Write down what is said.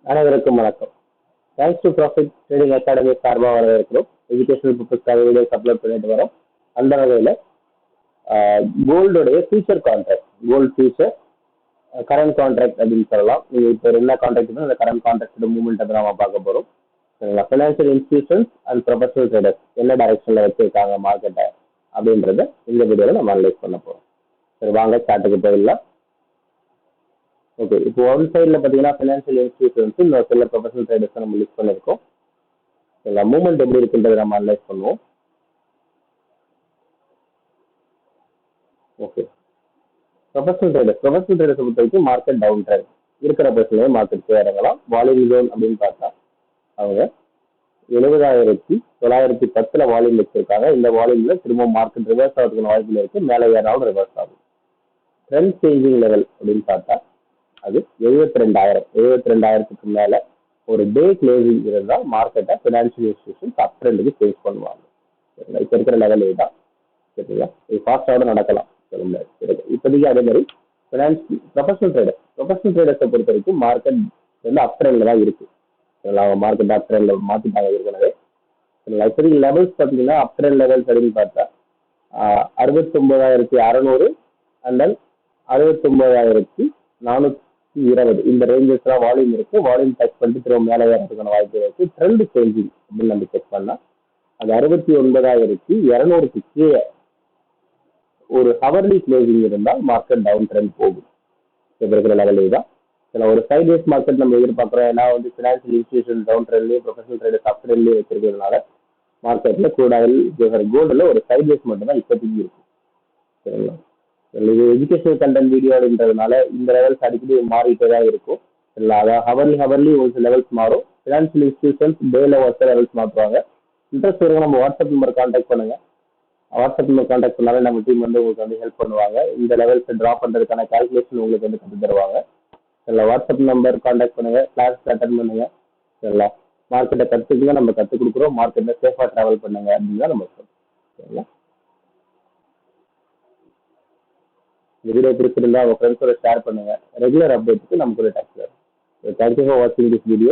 அனைவருக்கும் வணக்கம். Thanks to profit trading academy சார்பாக வரவேற்கிறோம். எஜுகேஷனல் பர்பஸ்க்காக வீடியோஸ் அப்லோட் பண்ணிட்டு வரோம். அந்த வகையில் கோல்டுடைய future contract, gold future current contract அப்படின்னு சொல்லலாம். நீங்கள் இப்போ என்ன கான்ட்ராக்ட் அந்த கரண்ட் கான்ட்ராக்டோட மூவ்மெண்ட் தான் நம்ம பார்க்க போகிறோம். சரிங்களா? Financial institutions and professional traders என்ன டைரக்ஷனில் வச்சிருக்காங்க மார்க்கெட்டை அப்படின்றத இந்த வீடியோவில் நம்ம அனலைஸ் பண்ண போகிறோம். சரி, வாங்க சார்ட்டுக்கு போயிடலாம். ஓகே, இப்போ ஒன் சைடில் பார்த்தீங்கன்னா ஃபினான்ஷியல் இன்ஸ்டிடியூஷன்ஸ், இன்னொரு சைடில் ப்ரொஃபஷனல் ட்ரேடர்ஸ் நம்ம லிஸ்ட் பண்ணியிருக்கோம். சரிங்களா? மூவ்மெண்ட் எப்படி இருக்குன்றதை நம்ம அனலைஸ் பண்ணுவோம். ஓகே, ப்ரொஃபஷனல் ட்ரேடர்ஸ் பொறுத்த வரைக்கும் மார்க்கெட் டவுன் ட்ரெண்ட் இருக்கிற பிரச்சனையே மார்க்கெட் இறங்கலாம். வால்யூம் ஜோன் அப்படின்னு பார்த்தா அவங்க 70,910 வால்யூம் வச்சிருக்காங்க. இந்த வால்யூம்ல திரும்ப மார்க்கெட் ரிவர்ஸ் ஆகிறதுக்கான வாய்ப்புகள் இருக்கு. மேலே ஏறாலும் ரிவர்ஸ் ஆகும். ட்ரெண்ட் சேஞ்சிங் லெவல் அப்படின்னு பார்த்தா அது 72,000க்கு மேல ஒரு டே க்ளோசிங் இருந்தால் மார்க்கெட்டை ஃபினான்ஷியல் இன்ஸ்டிடியூஷன்ஸ் அப் ட்ரெண்டுக்கு சேஞ்ச் பண்ணுவாங்க. சரிங்களா? இப்போ இருக்கிற லெவல் இதுதான். சரிங்களா? இது ஃபாஸ்டாக நடக்கலாம். சரிங்களா? இப்போதைக்கு அதே மாதிரி ப்ரொஃபஷனல் ட்ரேடர்ஸை பொறுத்த வரைக்கும் மார்க்கெட் வந்து அப் ட்ரெண்ட்ல தான் இருக்கு. மார்க்கெட் அப் ட்ரெண்ட்ல மாற்றிட்டாங்க ஏற்கனவே. சரிங்களா? இப்போதைக்கு லெவல்ஸ் பார்த்தீங்கன்னா அப் ட்ரெண்ட் லெவல்ஸ் அப்படின்னு பார்த்தா 69,600 அண்ட் தென் 69,420 இந்த ரேஞ்சஸ்லாம் வால்யூம் இருக்கு. வால்யூம் டச் பண்ணிட்டு திரும்ப மேலே ஏறதுக்கான வாய்ப்பு இருக்கு. ட்ரெண்ட் சேஞ்சிங் அப்படின்னு நம்ம செக் பண்ணா அது 69,200க்கு கீழே ஒரு ஹவர்லி க்ளோசிங் இருந்தால் மார்க்கெட் டவுன் ட்ரெண்ட் போகும். இப்போ இருக்கிற லெவல் இதுதான். ஒரு சைட்வேஸ் மார்க்கெட் நம்ம எதிர்பார்க்குறோம். ஏன்னா வந்து ஃபினான்ஷியல் இன்ஸ்டிடியூஷன் டவுன் ட்ரெண்ட்லேயும் ப்ரொஃபஷனல் ட்ரேடர்ஸ் அப் ட்ரெண்ட்லேயும் வச்சிருக்கிறதுனால மார்க்கெட்ல க்ரூட் ஆயில் கோல்டில் ஒரு சைட்வேஸ் மட்டும் தான் இப்போதைக்கு இருக்கும். சரிங்களா? இது எஜுகேஷனல் கண்டென்ட் வீடியோ அப்படின்றதுனால இந்த லெவல்ஸ் அடிக்கடி மாறிட்டே தான் இருக்கும். இல்லை, அதாவது ஹவர்லி ஒரு சில லெவல்ஸ் மாறும். ஃபினான்ஷியல் இன்ஸ்டிடியூஷன்ஸ் டேல ஒருத்தர் லெவல்ஸ் மாற்றுவாங்க. இன்ட்ரெஸ்ட் வருங்க, நம்ம வாட்ஸ்அப் நம்பர் கான்டாக்ட் பண்ணுங்க. வாட்ஸ்அப் நம்பர் கான்டாக்ட் பண்ணாலே நம்ம டீம் வந்து உங்களுக்கு வந்து ஹெல்ப் பண்ணுவாங்க. இந்த லெவல்ஸ் ட்ரா பண்ணுறதுக்கான கால்குலேஷன் உங்களுக்கு வந்து கற்று தருவாங்க. இல்லை, வாட்ஸ்அப் நம்பர் கான்டாக்ட் பண்ணுங்க, கிளாஸ் அட்டன் பண்ணுங்க. சரிங்களா? மார்க்கெட்டை கற்றுக்குங்க, நம்ம கற்றுக் கொடுக்குறோம். மார்க்கெட்டை சேஃபாக ட்ராவல் பண்ணுங்க அப்படின்னு தான் நம்ம சொல்றோம். சரிங்களா? இந்த வீடியோ பிடிச்சிருந்தா உங்க ஃப்ரெண்ட்ஸோட ஷேர் பண்ணுங்க. ரெகுலர் அப்டேட்டுக்கு நமக்கு ஒரு டச். தேங்க்யூ ஃபார் வாட்சிங் திஸ் வீடியோ.